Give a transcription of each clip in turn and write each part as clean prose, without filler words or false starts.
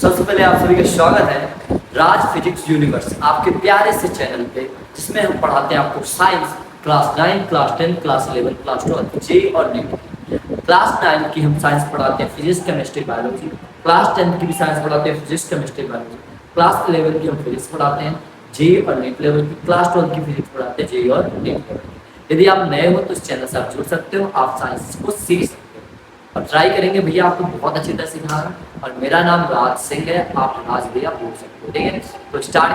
सबसे पहले आप सभी का स्वागत है राज फिजिक्स यूनिवर्स आपके प्यारे से चैनल पे, जिसमें हम पढ़ाते हैं आपको science class 9, class 10, class 11, class 12, जे और नीट। क्लास 9 की हम साइंस पढ़ाते हैं फिजिक्स, केमिस्ट्री, बायोलॉजी। क्लास 10 की भी साइंस पढ़ाते हैं फिजिक्स, केमिस्ट्री, बायोलॉजी। क्लास 11 की हम फिजिक्स पढ़ाते हैं, जे और नीट लेवल की। क्लास 12 की फिजिक्स पढ़ाते हैं, जे और नीट लेवल की। यदि आप नए हो तो इस चैनल से आप जुड़ सकते हो, आप साइंस को सीख सकते हो और ट्राई करेंगे। भैया आपको बहुत अच्छी तरह सिखा रहा है और मेरा नाम राज सिंह है, आप राज भैया पूछ सकते हो। ठीक है, तो स्टार्ट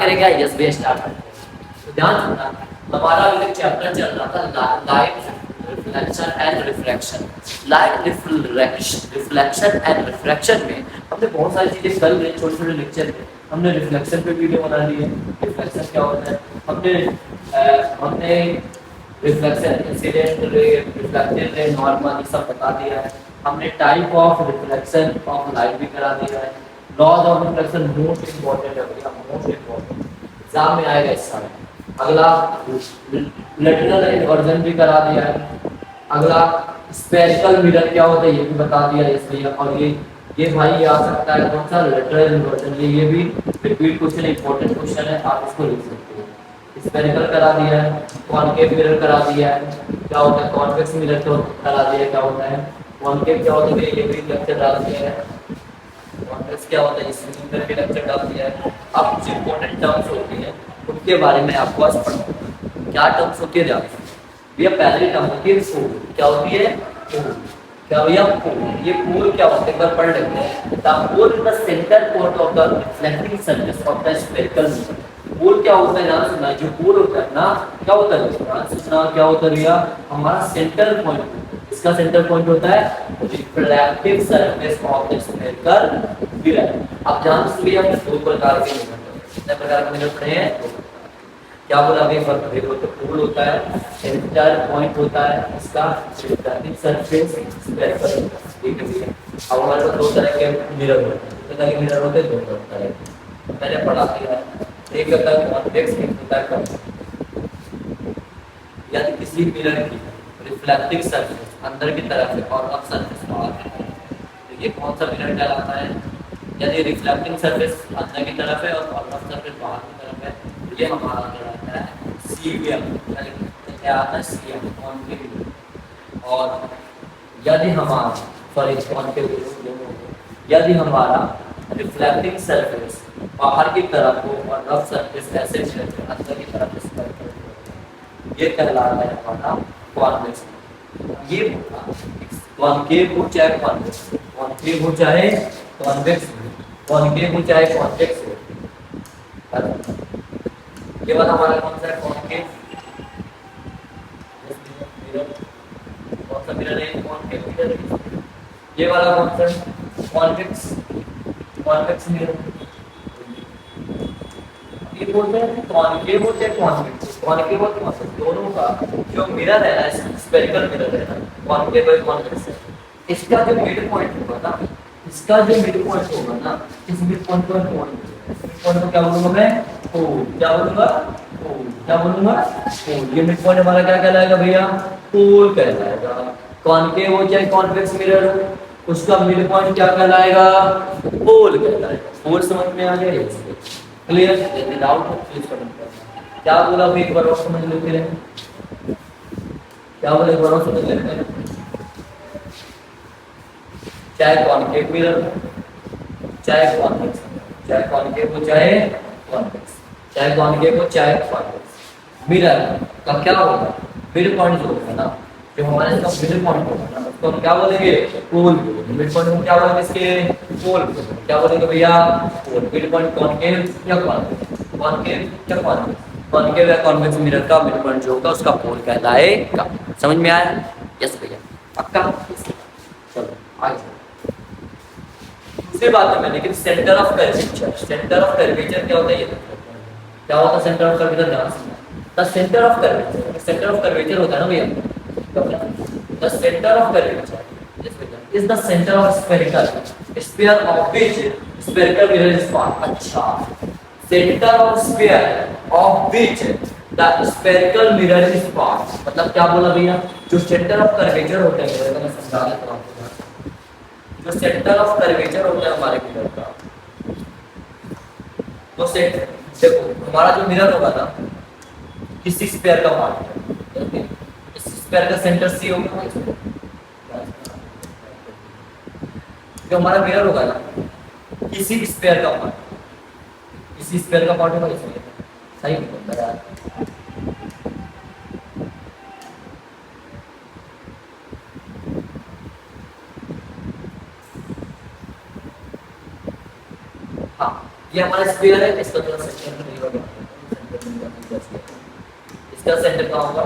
करेंगे। यस भैया स्टार्ट करेंगे। तो ध्यान रखना, हमारा अभी तक चैप्टर चल रहा था light reflection and refraction. Light reflection and refraction में हमने बहुत सारी चीजें कल गए, छोटे छोटे लेक्चर में हमने रिफ्लेक्शन पे वीडियो बना ली है। रिफ्लेक्शन क्या होता है, हमने reflection, incident ray, reflected ray, normal, ये सब बता दिया है। हमने type of reflection of light भी करा दिया है। Laws of reflection most important है भैया, मोस्ट इंपॉर्टेंट, एग्जाम में आएगा इस साल। अगला लेटरल इन्वर्जन भी करा दिया है। अगला स्फेरिकल मिरर क्या होता है ये भी बता दिया है इसलिए। और ये भाई आ सकता है कौन सा, लेटरल इन्वर्जन। ये भी रिपीट क्वेश्चन, इंपॉर्टेंट क्वेश्चन है, आप इसको लिख सकते हो। स्फेरिकल करा दिया है, कॉनकेव मिरर करा दिया है, क्या होता है कॉन्वेक्स मिरर तो करा दिया है, क्या होता है कॉनकेव, क्या होता है ये भी लेक्चर डाल दिया है। कॉन्वेक्स क्या होता है इसमें करके लेक्चर डाल दिया है। अब कुछ इंपॉर्टेंट टर्म्स होती हैं उनके बारे में आपको आज पढ़ना। क्या टर्म्स होती है ध्यान से भैया। पहली टर्म होती है पूल। क्या होती है पूल? क्या भैया पूल? ये पूल क्या होता है एक बार पढ़ लेते हैं। The pool is the centre point of the reflecting surface of the spherical mirror. Pool क्या होता है ना सुनना, जो पूल होता है ना क्या होता है सुनना, क्या होता है भैया, हमारा सेंटर पॉइंट। इसका सेंटर पॉइंट होता है reflective surface of the spherical mirror. अब ध्यान से भैया हमने दो प्रकार के मिरर, कितने प्रकार के मिरर पढ़े हैं? क्या बोला अभी फर्क तो पूल होता है, सेंटर पॉइंट होता है इसका रिफ्लेक्टिव सरफेस स्फेरिकल। ठीक है भैया। अब हमारे पास दो तरह के मिरर होते हैं, कितने तरह के मिरर होते हैं? दो तरह के। मैंने पढ़ा दिया है, एक होता है कॉन्वेक्स, एक होता है कॉन्वेक्स। यदि किसी मिरर की रिफ्लेक्टिव सरफेस अंदर की तरफ है और अब सरफेस बाहर की तरफ है, तो ये कौन सा मिरर कहलाता है? यदि रिफ्लेक्टिंग सरफेस अंदर की तरफ है और कॉन्वेक्स सरफेस बाहर की तरफ है, तो ये हमारा कहलाता है सीवीएम। क्या आता है? CM, concave. और यदि हमारा सॉरी कॉन्केव, यदि हमारा रिफ्लेक्टिंग सरफेस बाहर की तरफ हो और रफ सरफेस ऐसे मिरर अंदर की तरफ इस पर, ये कहलाता है हमारा कॉन्वेक्स। ये कॉन्केव हो चाहे कॉन्वेक्स, कॉन्केव हो चाहे कॉन्वेक्स, कॉन्केव हो चाहे कॉन्वेक्स हो। ये वाला हमारा कौन सा है? कॉन्केव। कौन सा मिरर है? Concave mirror. ये वाला कौन सा है? Convex, convex mirror. ये बोलते हैं कॉन्केव होते हैं कॉन्वेक्स। कॉन्केव और कॉन्वेक्स दोनों का जो मिरर है ना, स्फेरिकल मिरर है ना, कॉन्केव और कॉन्वेक्स है। इसका जो मिड पॉइंट होगा ना, इसका जो मिड पॉइंट होगा ना, इस मिड पॉइंट को क्या बोलूंगा मैं? पोल। क्या बोलूंगा? पोल। क्या बोलूंगा? पोल। ये मिड पॉइंट हमारा क्या कहलाएगा भैया? पोल कहलाएगा। कॉन्केव हो चाहे कॉन्वेक्स मिरर हो, उसका मिड पॉइंट क्या कहलाएगा? पोल कहलाएगा। पोल समझ में आ गया? क्लियर? यदि डाउट हो प्लीज कमेंट करना। क्या बोला अभी एक बार और समझ लेते हैं। क्या बोला एक बार और समझ लेते हैं। चाहे कॉन्केव मिरर चाहे कॉन्वेक्स, चाहे कॉन्केव हो चाहे कॉन्वेक्स, चाहे कॉन्केव हो चाहे कॉन्वेक्स, मिरर का क्या होगा? मिड पॉइंट जो होगा ना, जो हमारे इसका मिड पॉइंट होगा ना, उसको हम क्या बोलेंगे? पोल। मिड पॉइंट हम क्या बोलेंगे इसके? पोल। क्या बोलेंगे भैया? पोल। मिड पॉइंट कॉन्केव या कॉन्वेक्स, कॉन्केव या कॉन्वेक्स, कॉन्केव या कॉन्वेक्स मिरर का मिड पॉइंट जो होगा उसका पोल कहलाएगा। समझ में आया? यस भैया, पक्का? चलो आगे दूसरी बात है। मैं लेकिन centre of curvature, centre of curvature क्या होता है? ये क्या होता है सेंटर ऑफ कर्वेचर? ध्यान सुनना। The centre of curvature, centre of curvature होता है ना भैया, the centre of curvature is the centre of spherical sphere of which spherical mirror is found. अच्छा, centre of sphere of which the spherical mirror is found, मतलब क्या बोला भैया? जो सेंटर ऑफ कर्वेचर होता है, मैं समझा देता हूं। जो सेंटर ऑफ कर्वेचर होता है हमारे मिरर का, तो सेट देखो हमारा जो मिरर होगा ना किसी स्फीयर का पार्ट है, इस स्फीयर का सेंटर सी होगा, जो हमारा मिरर होगा ना किसी स्फीयर का पार्ट, किसी स्फीयर का पार्ट होगा इसमें, सही बोलता यार। हाँ ये हमारा स्फीयर है, इसका थोड़ा सेंटर नहीं होगा, इसका सेंटर कहाँ होगा,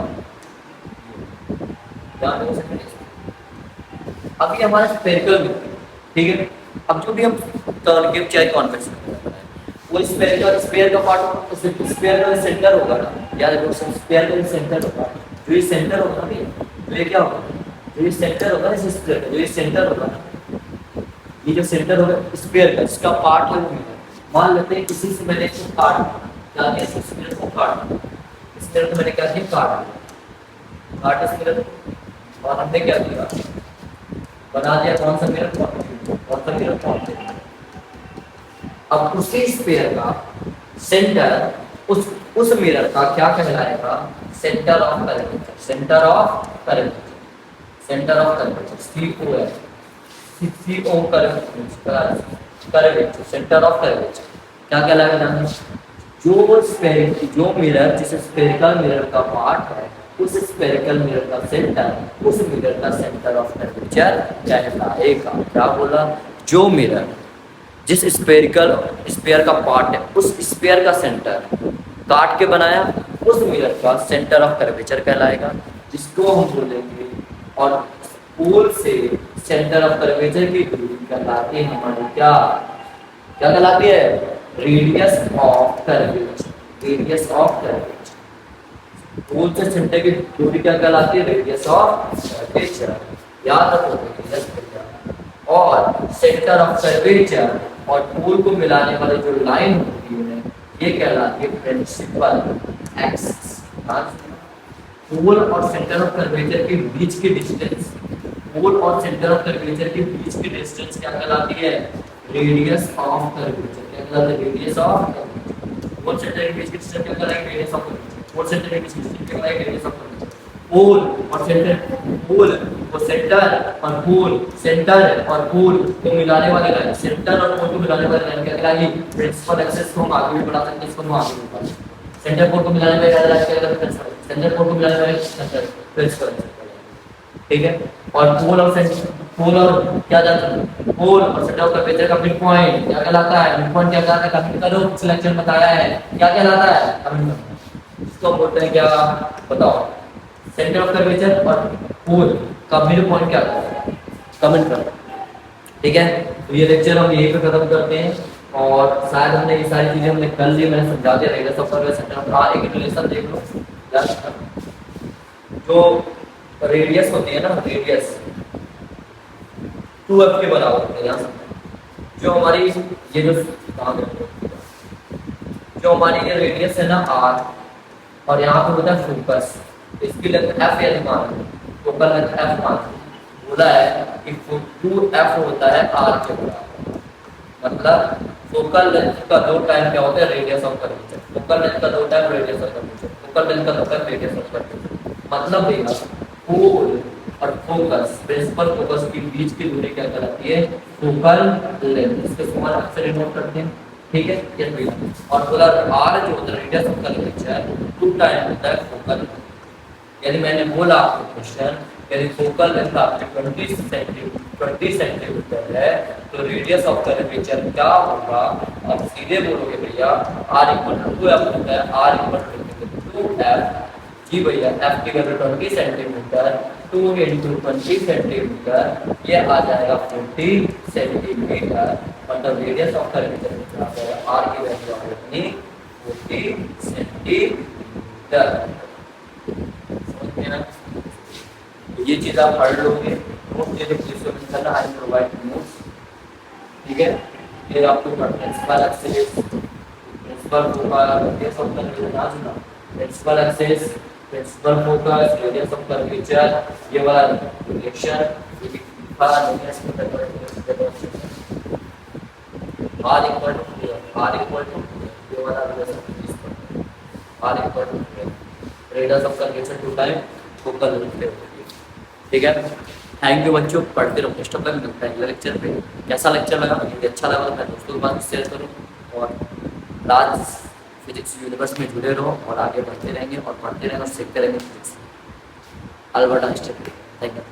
अभी हमारा स्फेरिकल में, ठीक है। अब जो भी हम कॉनकेव चाहे कॉन्वेक्स वो स्फीयर का पार्ट होगा, स्फीयर का सेंटर होगा ना, याद रखो स्फीयर का सेंटर होगा, जो ये सेंटर होगा ना ये क्या होगा, जो ये सेंटर होगा इस स्फीयर का, जो ये सेंटर होगा ना, ये जो सेंटर होगा स्फीयर का, इसका पार्ट है वो मिरर। मान लेते हैं किसी से मैंने इसको काट क्या किया, इस मिरर को काट, इस मिरर को मैंने क्या किया काट इस मिरर, और हमने क्या किया बना दिया कौन सा मिरर, कौन सा मिरर कॉन्केव। अब उसी स्फीयर का सेंटर उस मिरर का क्या कहलाएगा, centre of curvature, centre of curvature, centre of curvature CO है, CO curvature, centre of curvature क्या कहलाएगा जानते, जो स्फीयर जो मिरर जिस स्फेरिकल मिरर का पार्ट है उस स्फेरिकल मिरर का सेंटर उस मिरर का सेंटर ऑफ कर्वेचर कहलाएगा। क्या बोला, जो मिरर जिस स्फीयर का पार्ट है उस स्फीयर का सेंटर काट के बनाया उस मिरर का सेंटर ऑफ कर्वेचर कहलाएगा, जिसको हम बोलेंगे, और पोल से सेंटर ऑफ कर्वेचर की दूरी कहलाती है हमारी क्या कहलाती है, radius of curvature, radius of curvature. Pole से सेंटर की दूरी क्या कहलाती है, रेडियस ऑफ कर्वेचर, याद रखो। और सेंटर ऑफ कर्वेचर और पोल को मिलाने वाली जो लाइन होती है ये कहलाती है प्रिंसिपल एक्सिस। पोल और सेंटर ऑफ कर्वेचर के बीच की डिस्टेंस, पोल और सेंटर ऑफ कर्वेचर के बीच की डिस्टेंस क्या कहलाती है, रेडियस ऑफ कर्वेचर, क्या कहलाती है, radius of curvature. Pole centre के बीच की डिस्टेंस क्या कहलाएगी, radius of curvature. Pole centre के बीच की डिस्टेंस क्या कहलाएगी, रेडियस ऑफ कर्वेचर। पोल और सेंटर, पोल और सेंटर और पोल, सेंटर और पोल को मिलाने वाली लाइन, सेंटर और पोल को मिलाने वाली लाइन क्या कहलाएगी, प्रिंसिपल एक्सिस। को हम आगे भी बढ़ा सकते हैं, इसको हम आगे भी बढ़ा सकते हैं। सेंटर पोल को मिलाने वाली लाइन क्या कहलाएगी, सेंटर पोल को मिलाने वाली सेंटर प्रिंसिपल, ठीक है। और पोल और सेंटर, पोल और क्या जाता है, पोल और सेंटर ऑफ कर्वेचर का मिड पॉइंट क्या कहलाता है, मिड पॉइंट क्या कहलाता है, कमेंट करो, पिछले लेक्चर में बताया है क्या कहलाता है, कमेंट करो। इसको बोलते हैं क्या, बताओ, सेंटर ऑफ कर्वेचर और पोल का मिड पॉइंट क्या होता है, कमेंट करो, ठीक है। तो ये लेक्चर हम यहीं पे खत्म करते हैं, और शायद हमने ये सारी चीजें हमने कर ली, मैंने समझा दिया रहेगा सब पर। सेंटर ऑफ एक रिलेशन देख लो, जो रेडियस होती है ना, रेडियस 2f के बराबर होती है। यहाँ जो हमारी ये जो हमारी ये रेडियस है ना r, और यहाँ पे होता है फोकस, इसकी लेंथ f यदि मान, फोकल लेंथ f मान, बोला है कि 2f होता है r के बराबर। मतलब फोकल लेंथ का दो टाइम क्या होता है, radius of curvature. Focal length का दो time radius of curvature, focal length का दो टाइम रेडियस ऑफ कर्वेचर। मतलब देखा, पोल और फोकस, प्रिंसिपल फोकस के बीच की दूरी क्या कहलाती है, फोकल लेंथ। इसके समान अक्सर नोट करते हैं, ठीक है। ये भी और बोला r जो होता है रेडियस ऑफ कर्वेचर, 2 टाइम होता है फोकल। यानी मैंने बोला आपको क्वेश्चन, यदि फोकल लेंथ आपकी 20 सेंटीमीटर है तो रेडियस ऑफ कर्वेचर क्या होगा, आप सीधे बोलोगे भैया r इक्वल टू 2f होता है, r इक्वल टू 2f। जी भैया f की वैल्यू 20 सेंटीमीटर, 2 × 20 सेंटीमीटर, ये आ जाएगा 40 सेंटीमीटर। मतलब रेडियस ऑफ कर्वेचर r की वैल्यू आ जाएगी 40 सेंटीमीटर। समझ में ना, ये चीज आप पढ़ लोगे, नोट ये करना, आई प्रोवाइड नोट्स, ठीक है। फिर आपको प्रिंसिपल एक्सिस, प्रिंसिपल फोकस, ये सब करके ना सुना, principal axis, principal focus, radius of curvature, ये वाला रिएक्शन, ये भी लिखा नहीं है, इसमें R equal to R equal to ये वाला relation R equal to radius of curvature two time focal length. ठीक है, थैंक यू बच्चों, पढ़ते रहो। नेक्स्ट टाइम मिलता है अगले लेक्चर पे। कैसा लेक्चर लगा, यदि अच्छा लगा तो मैं दोस्तों के पास शेयर करूँ, और राज फिजिक्स यूनिवर्स में जुड़े रहो और आगे बढ़ते रहेंगे और पढ़ते रहेंगे और सीखते रहेंगे physics. Albert Einstein. Thank you.